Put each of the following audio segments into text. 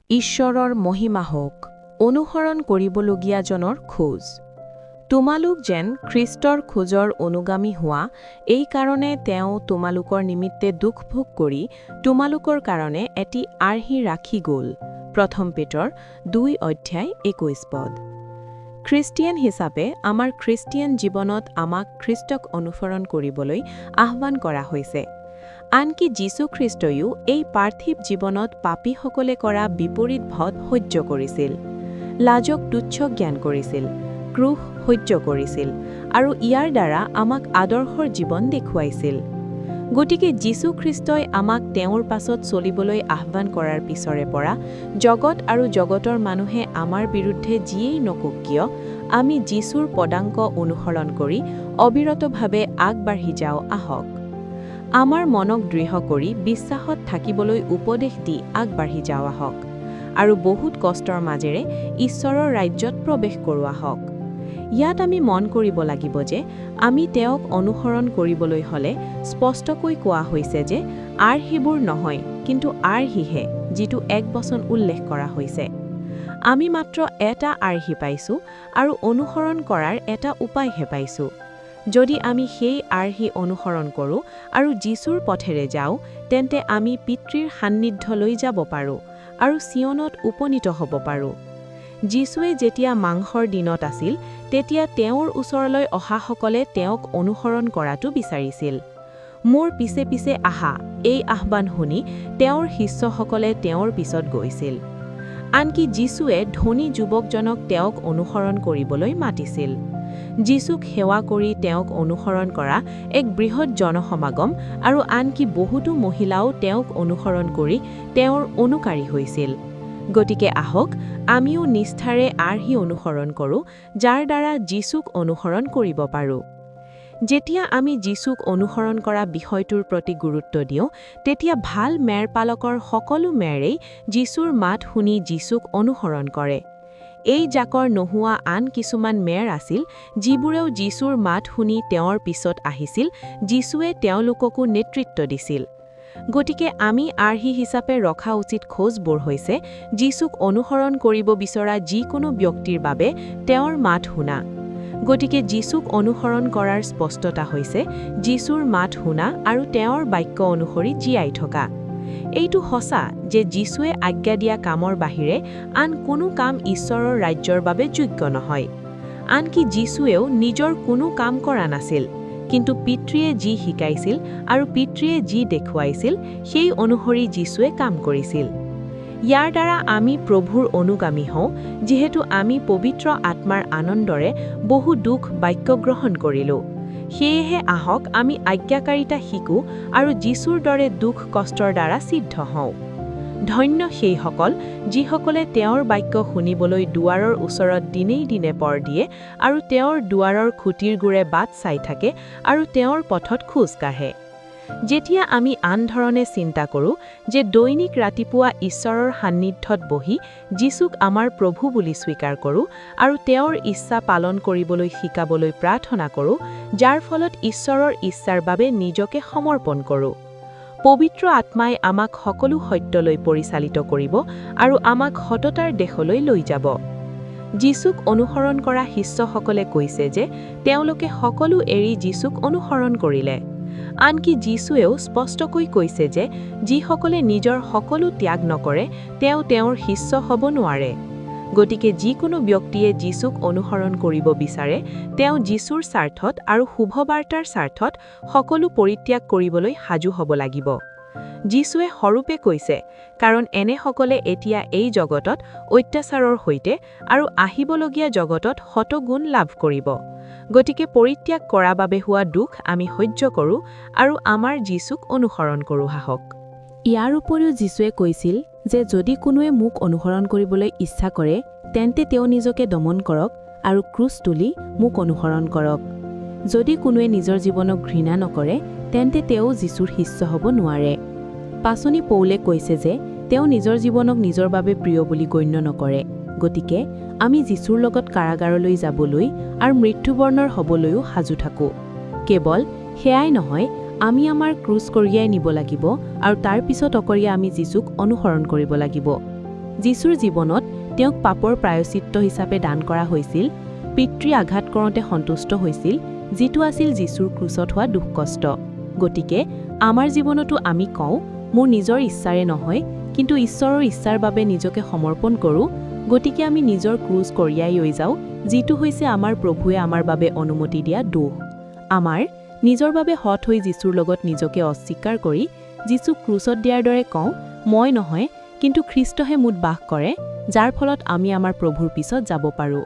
ঈশ্বৰৰ মহিমা হওক, অনুসৰণ কৰিবলগীয়াজনৰ খোজ। তোমালোক যেন খ্ৰীষ্টৰ খোজৰ অনুগামী হোৱা, এই কাৰণে তেওঁ তোমালোকৰ নিমিত্তে দুখ ভোগ কৰি তোমালোকৰ কাৰণে এটি আৰ্হি ৰাখি গ'ল। ১ পেটৰ ২:২১ খ্ৰীষ্টিয়ান হিচাপে আমাৰ খ্ৰীষ্টিয়ান জীৱনত আমাক খ্ৰীষ্টক অনুসৰণ কৰিবলৈ আহ্বান কৰা হৈছে। আনকি যীশুখ্ৰীষ্টইও এই পাৰ্থিৱ জীৱনত পাপীসকলে কৰা বিপৰীত ভদ সহ্য কৰিছিল, লাজক তুচ্ছ জ্ঞান কৰিছিল, ক্ৰোহ সহ্য কৰিছিল আৰু ইয়াৰ দ্বাৰা আমাক আদৰ্শৰ জীৱন দেখুৱাইছিল। গতিকে যীশুখ্ৰীষ্টই আমাক তেওঁৰ পাছত চলিবলৈ আহ্বান কৰাৰ পিছৰে পৰা জগত আৰু জগতৰ মানুহে আমাৰ বিৰুদ্ধে যিয়েই নকওক কিয়, আমি যীশুৰ পদাংক অনুসৰণ কৰি অবিৰতভাৱে আগবাঢ়ি যাওঁ আহক। আমাৰ মনক দৃঢ় কৰি বিশ্বাসত থাকিবলৈ উপদেশ দি আগবাঢ়ি যাওঁ আহক আৰু বহুত কষ্টৰ মাজেৰে ঈশ্বৰৰ ৰাজ্যত প্ৰৱেশ কৰোঁ আহক। ইয়াত আমি মন কৰিব লাগিব যে আমি তেওঁক অনুসৰণ কৰিবলৈ হ'লে স্পষ্টকৈ কোৱা হৈছে যে আৰ্হিবোৰ নহয়, কিন্তু আৰ্হিহে, যিটো এক বচন উল্লেখ কৰা হৈছে। আমি মাত্ৰ এটা আৰ্হি পাইছোঁ আৰু অনুসৰণ কৰাৰ এটা উপায়হে পাইছোঁ। যদি আমি সেই আৰ্হি অনুসৰণ কৰোঁ আৰু যীশুৰ পথেৰে যাওঁ, তেন্তে আমি পিতৃৰ সান্নিধ্যলৈ যাব পাৰোঁ আৰু চিয়নত উপনীত হ'ব পাৰোঁ। যীশুৱে যেতিয়া মাংসৰ দিনত আছিল, তেতিয়া তেওঁৰ ওচৰলৈ অহাসকলে তেওঁক অনুসৰণ কৰাটো বিচাৰিছিল। মোৰ পিছে পিছে আহা, এই আহ্বান শুনি তেওঁৰ শিষ্যসকলে তেওঁৰ পিছত গৈছিল। আনকি যীশুৱে ধনী যুৱকজনক তেওঁক অনুসৰণ কৰিবলৈ মাতিছিল। যীশুক সেৱা কৰি তেওঁক অনুসৰণ কৰা এক বৃহৎ জনসমাগম আৰু আনকি বহুতো মহিলাও তেওঁক অনুসৰণ কৰি তেওঁৰ অনুকাৰী হৈছিল। গতিকে আহক, আমিও নিষ্ঠাৰে আৰ্হি অনুসৰণ কৰোঁ, যাৰ দ্বাৰা যীশুক অনুসৰণ কৰিব পাৰোঁ। যেতিয়া আমি যীশুক অনুসৰণ কৰা বিষয়টোৰ প্ৰতি গুৰুত্ব দিওঁ, তেতিয়া ভাল মেৰপালকৰ সকলো মেৰেই যীশুৰ মাত শুনি যীশুক অনুসৰণ কৰে। এই জাকৰ নোহোৱা আন কিছুমান মেৰ আছিল, যিবোৰেও যীশুৰ মাত শুনি তেওঁৰ পিছত আহিছিল। যীশুৱে তেওঁলোককো নেতৃত্ব দিছিল। গতিকে আমি আৰ্হি হিচাপে ৰখা উচিত খোজবোৰ হৈছে যীশুক অনুসৰণ কৰিব বিচৰা যিকোনো ব্যক্তিৰ বাবে তেওঁৰ মাত শুনা। গতিকে যীশুক অনুসৰণ কৰাৰ স্পষ্টতা হৈছে যীশুৰ মাত শুনা আৰু তেওঁৰ বাক্য অনুসৰি জীয়াই থকা। এইটো সঁচা যে যীশুৱে আজ্ঞা দিয়া কামৰ বাহিৰে আন কোনো কাম ঈশ্বৰৰ ৰাজ্যৰ বাবে যোগ্য নহয়। আনকি যীশুৱেও নিজৰ কোনো কাম কৰা নাছিল, কিন্তু পিতৃয়ে যি শিকাইছিল আৰু পিতৃয়ে যি দেখুৱাইছিল সেই অনুসৰি যীশুৱে কাম কৰিছিল। ইয়াৰ দ্বাৰা আমি প্ৰভুৰ অনুগামী হওঁ, যিহেতু আমি পবিত্ৰ আত্মাৰ আনন্দৰে বহু দুখ বাক্য গ্ৰহণ কৰিলোঁ। সেয়েহে আহক আমি আজ্ঞাকাৰিতা শিকোঁ আৰু যীশুৰ দৰে দুখ কষ্টৰ দ্বাৰা সিদ্ধ হওঁ। ধন্য সেইসকল যিসকলে তেওঁৰ বাক্য শুনিবলৈ দুৱাৰৰ ওচৰত দিনেই দিনে পৰ দিয়ে আৰু তেওঁৰ দুৱাৰৰ খুঁটিৰ গুৰে বাট চাই থাকে আৰু তেওঁৰ পথত খোজ কাঢ়ে। যেতিয়া আমি আন ধৰণে চিন্তা কৰোঁ যে দৈনিক ৰাতিপুৱা ঈশ্বৰৰ সান্নিধ্যত বহি যীশুক আমাৰ প্ৰভু বুলি স্বীকাৰ কৰোঁ আৰু তেওঁৰ ইচ্ছা পালন কৰিবলৈ শিকাবলৈ প্ৰাৰ্থনা কৰোঁ, যাৰ ফলত ঈশ্বৰৰ ইচ্ছাৰ বাবে নিজকে সমৰ্পণ কৰোঁ, পবিত্ৰ আত্মাই আমাক সকলো সত্যলৈ পৰিচালিত কৰিব আৰু আমাক সততাৰ দেশলৈ লৈ যাব। যীশুক অনুসৰণ কৰা শিষ্যসকলে কৈছে যে তেওঁলোকে সকলো এৰি যীশুক অনুসৰণ কৰিলে। আনকি যীশুৱেও স্পষ্টকৈ কৈছে যে যিসকলে নিজৰ সকলো ত্যাগ নকৰে তেওঁ তেওঁৰ শিষ্য হ'ব নোৱাৰে। গতিকে যিকোনো ব্যক্তিয়ে যীশুক অনুসৰণ কৰিব বিচাৰে, তেওঁ যীশুৰ স্বাৰ্থত আৰু শুভবাৰ্তাৰ স্বাৰ্থত সকলো পৰিত্যাগ কৰিবলৈ সাজু হ'ব লাগিব। যীশুৱে সৰূপে কৈছে, কাৰণ এনেসকলে এতিয়া এই জগতত অত্যাচাৰৰ সৈতে আৰু আহিবলগীয়া জগতত শতগুণ লাভ কৰিব। গতিকে পৰিত্যাগ কৰা বাবে হোৱা দুখ আমি সহ্য কৰোঁ আৰু আমাৰ যীশুক অনুসৰণ কৰোঁ আহক। ইয়াৰ উপৰিও যীশুৱে কৈছিল যে যদি কোনোৱে মোক অনুসৰণ কৰিবলৈ ইচ্ছা কৰে, তেন্তে তেওঁ নিজকে দমন কৰক আৰু ক্ৰুচ তুলি মোক অনুসৰণ কৰক। যদি কোনোৱে নিজৰ জীৱনক ঘৃণা নকৰে, তেন্তে তেওঁ যীশুৰ শিষ্য হ'ব নোৱাৰে। পাচনি পৌলে কৈছে যে তেওঁ নিজৰ জীৱনক নিজৰ বাবে প্ৰিয় বুলি গণ্য নকৰে। গতিকে আমি যীশুৰ লগত কাৰাগাৰলৈ যাবলৈ আৰু মৃত্যুবৰণৰ হ'বলৈও সাজু থাকোঁ। কেৱল সেয়াই নহয়, আমি আমাৰ ক্ৰুচ কঢ়িয়াই নিব লাগিব আৰু তাৰ পিছত অকৰিয়া আমি যীশুক অনুসৰণ কৰিব লাগিব। যীশুৰ জীৱনত তেওঁক পাপৰ প্ৰায়শ্চিত্ত হিচাপে দান কৰা হৈছিল, পিতৃ আঘাত কৰোঁতে সন্তুষ্ট হৈছিল, যিটো আছিল যীশুৰ ক্ৰুচত হোৱা দুখ কষ্ট। গতিকে আমাৰ জীৱনতো আমি কওঁ, মোৰ নিজৰ ইচ্ছাৰে নহয়, কিন্তু ঈশ্বৰৰ ইচ্ছাৰ বাবে নিজকে সমৰ্পণ কৰোঁ। গতিকে আমি নিজৰ ক্ৰুচ কঢ়িয়াই লৈ যাওঁ, যিটো হৈছে আমাৰ প্ৰভুৱে আমাৰ বাবে অনুমতি দিয়া দোষ। আমাৰ নিজৰ বাবে হঠ হৈ যীশুৰ লগত নিজকে অস্বীকাৰ কৰি যীশুক ক্ৰুচত দিয়াৰ দৰে কওঁ, মই নহয়, কিন্তু খ্ৰীষ্টহে মোত বাস কৰে, যাৰ ফলত আমি আমাৰ প্ৰভুৰ পিছত যাব পাৰোঁ।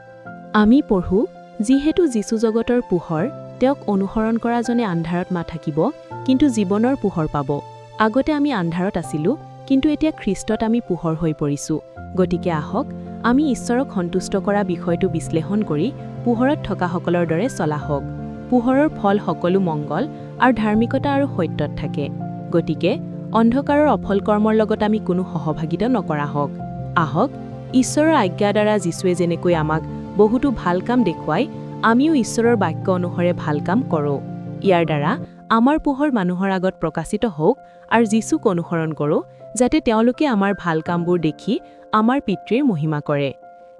আমি পঢ়োঁ, যিহেতু যীশু জগতৰ পোহৰ, তেওঁক অনুসৰণ কৰাজনে আন্ধাৰত নাথাকিব, কিন্তু জীৱনৰ পোহৰ পাব। আগতে আমি আন্ধাৰত আছিলোঁ, কিন্তু এতিয়া খ্ৰীষ্টত আমি পোহৰ হৈ পৰিছোঁ। গতিকে আহক, আমি ঈশ্বৰক সন্তুষ্ট কৰা বিষয়টো বিশ্লেষণ কৰি পোহৰত থকাসকলৰ দৰে চলা হওক। পোহৰৰ ফল সকলো মংগল আৰু ধাৰ্মিকতা আৰু সত্যত থাকে। গতিকে অন্ধকাৰৰ অফল কৰ্মৰ লগত আমি কোনো সহভাগিতা নকৰা হওক। আহক, ঈশ্বৰৰ আজ্ঞাৰ দ্বাৰা যীশুৱে যেনেকৈ আমাক বহুতো ভাল কাম দেখুৱাই, আমিও ঈশ্বৰৰ বাক্য অনুসৰে ভাল কাম কৰোঁ। ইয়াৰ দ্বাৰা আমাৰ পোহৰ মানুহৰ আগত প্ৰকাশিত হওক আৰু যীশুক অনুসৰণ কৰোঁ, যাতে তেওঁলোকে আমাৰ ভাল কামবোৰ দেখি আমাৰ পিতৃৰ মহিমা কৰে।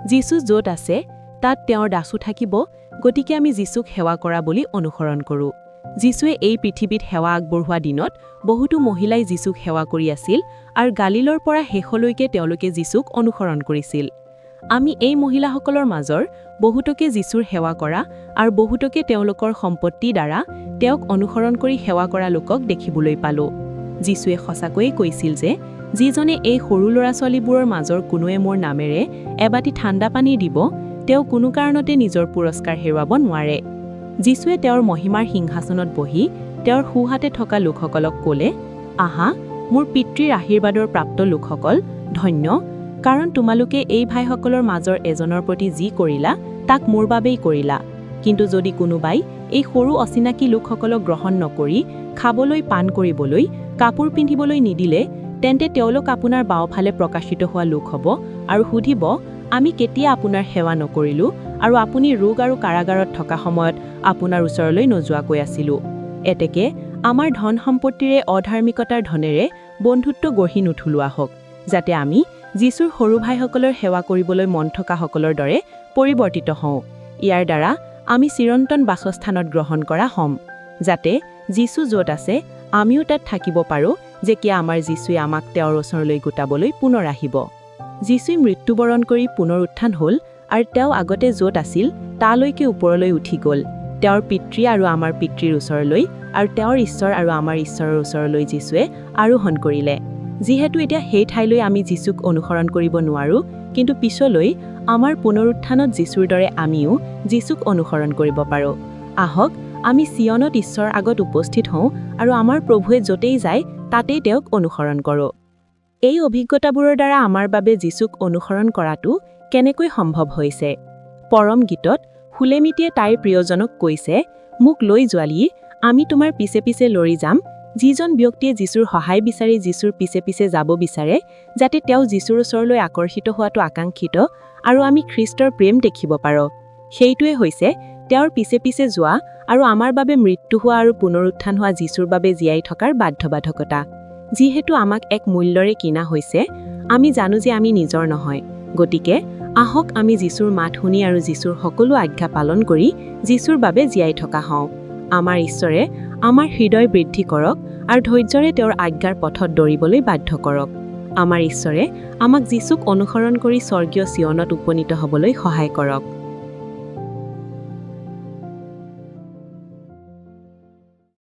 যীশু য'ত আছে, তাত তেওঁৰ দাসো থাকিব, গতিকে আমি যীশুক সেৱা কৰা বুলি অনুসৰণ কৰোঁ। যীশুৱে এই পৃথিৱীত সেৱা আগবঢ়োৱা দিনত বহুতো মহিলাই যীশুক সেৱা কৰি আছিল আৰু গালিলৰ পৰা শেষলৈকে তেওঁলোকে যীশুক অনুসৰণ কৰিছিল। আমি এই মহিলাসকলৰ মাজৰ বহুতকে যীশুৰ সেৱা কৰা আৰু বহুতকে তেওঁলোকৰ সম্পত্তিৰ দ্বাৰা তেওঁক অনুসৰণ কৰি সেৱা কৰা লোকক দেখিবলৈ পালোঁ। যীশুৱে সঁচাকৈয়ে কৈছিল যে, যিজনে এই সৰু ল'ৰা-ছোৱালীবোৰৰ মাজৰ কোনোৱে মোৰ নামেৰে এবাটি ঠাণ্ডা পানী দিব, তেওঁ কোনো কাৰণতে নিজৰ পুৰস্কাৰ হেৰুৱাব নোৱাৰে। যীশুৱে তেওঁৰ মহিমাৰ সিংহাসনত বহি তেওঁৰ সোঁহাতে থকা লোকসকলক ক'লে, আহা, মোৰ পিতৃৰ আশীৰ্বাদৰ প্ৰাপ্ত লোকসকল, ধন্য, কাৰণ তোমালোকে এই ভাইসকলৰ মাজৰ এজনৰ প্ৰতি যি কৰিলা, তাক মোৰ বাবেই কৰিলা। কিন্তু যদি কোনোবাই এই সৰু অচিনাকি লোকসকলক গ্ৰহণ নকৰি খাবলৈ, পান কৰিবলৈ, কাপোৰ পিন্ধিবলৈ নিদিলে, তেন্তে তেওঁলোক আপোনাৰ বাওঁফালে প্ৰকাশিত হোৱা লোক হ'ব আৰু সুধিব, আমি কেতিয়া আপোনাৰ সেৱা নকৰিলোঁ আৰু আপুনি ৰোগ আৰু কাৰাগাৰত থকা সময়ত আপোনাৰ ওচৰলৈ নোযোৱাকৈ আছিলোঁ। এতেকে আমাৰ ধন সম্পত্তিৰে অধাৰ্মিকতাৰ ধনেৰে বন্ধুত্ব গঢ়ি নুঠুলোৱা হওক, যাতে আমি যীশুৰ সৰু ভাইসকলৰ সেৱা কৰিবলৈ মন থকাসকলৰ দৰে পৰিৱৰ্তিত হওঁ। ইয়াৰ দ্বাৰা আমি চিৰন্তন বাসস্থানত গ্ৰহণ কৰা হ'ম, যাতে যীশু য'ত আছে আমিও তাত থাকিব পাৰোঁ, যেতিয়া আমাৰ যীশুৱে আমাক তেওঁৰ ওচৰলৈ গোটাবলৈ পুনৰ আহিব। যীশুৱে মৃত্যুবৰণ কৰি পুনৰ উত্থান হ'ল আৰু তেওঁ আগতে য'ত আছিল তালৈকে ওপৰলৈ উঠি গ'ল, তেওঁৰ পিতৃ আৰু আমাৰ পিতৃৰ ওচৰলৈ, আৰু তেওঁৰ ঈশ্বৰ আৰু আমাৰ ঈশ্বৰৰ ওচৰলৈ যীশুৱে আৰোহণ কৰিলে। যিহেতু এতিয়া সেই ঠাইলৈ আমি যীশুক অনুসৰণ কৰিব নোৱাৰোঁ, কিন্তু পিছলৈ আমাৰ পুনৰুত্থানত যীশুৰ দৰে আমিও যীশুক অনুসৰণ কৰিব পাৰোঁ। আহক, আমি চিয়নত ঈশ্বৰৰ আগত উপস্থিত হওঁ আৰু আমাৰ প্ৰভুৱে য'তেই যায় তাতেই তেওঁক অনুসৰণ কৰোঁ। এই অভিজ্ঞতাবোৰৰ দ্বাৰা আমাৰ বাবে যীশুক অনুসৰণ কৰাটো কেনেকৈ সম্ভৱ হৈছে? পৰম গীতত সুলেমিতিয়ে তাইৰ প্ৰিয়জনক কৈছে, মোক লৈ যোৱালি, আমি তোমাৰ পিছে পিছে লৰি যাম। যিজন ব্যক্তিয়ে যীশুৰ সহায় বিচাৰি যীশুৰ পিছে পিছে যাব বিচাৰে, যাতে তেওঁ যীশুৰ ওচৰলৈ আকৰ্ষিত হোৱাটো আকাংক্ষিত আৰু আমি খ্ৰীষ্টৰ প্ৰেম দেখিব পাৰোঁ, সেইটোৱে হৈছে তেওঁৰ পিছে পিছে যোৱা আৰু আমাৰ বাবে মৃত্যু হোৱা আৰু পুনৰুত্থান হোৱা যীশুৰ বাবে জীয়াই থকাৰ বাধ্যবাধকতা। যিহেতু আমাক এক মূল্যৰে কিনা হৈছে, আমি জানো যে আমি নিজৰ নহয়। গতিকে আহক আমি যীশুৰ মাত শুনি আৰু যীশুৰ সকলো আজ্ঞা পালন কৰি যীশুৰ বাবে জীয়াই থকা হওঁ। আমাৰ ঈশ্বৰে আমাৰ হৃদয় বৃদ্ধি কৰক আৰু ধৈৰ্যৰে তেওঁৰ আজ্ঞাৰ পথত দৌৰিবলৈ বাধ্য কৰক। আমাৰ ঈশ্বৰে আমাক যীশুক অনুসৰণ কৰি স্বৰ্গীয় চিয়নত উপনীত হ'বলৈ সহায় কৰক।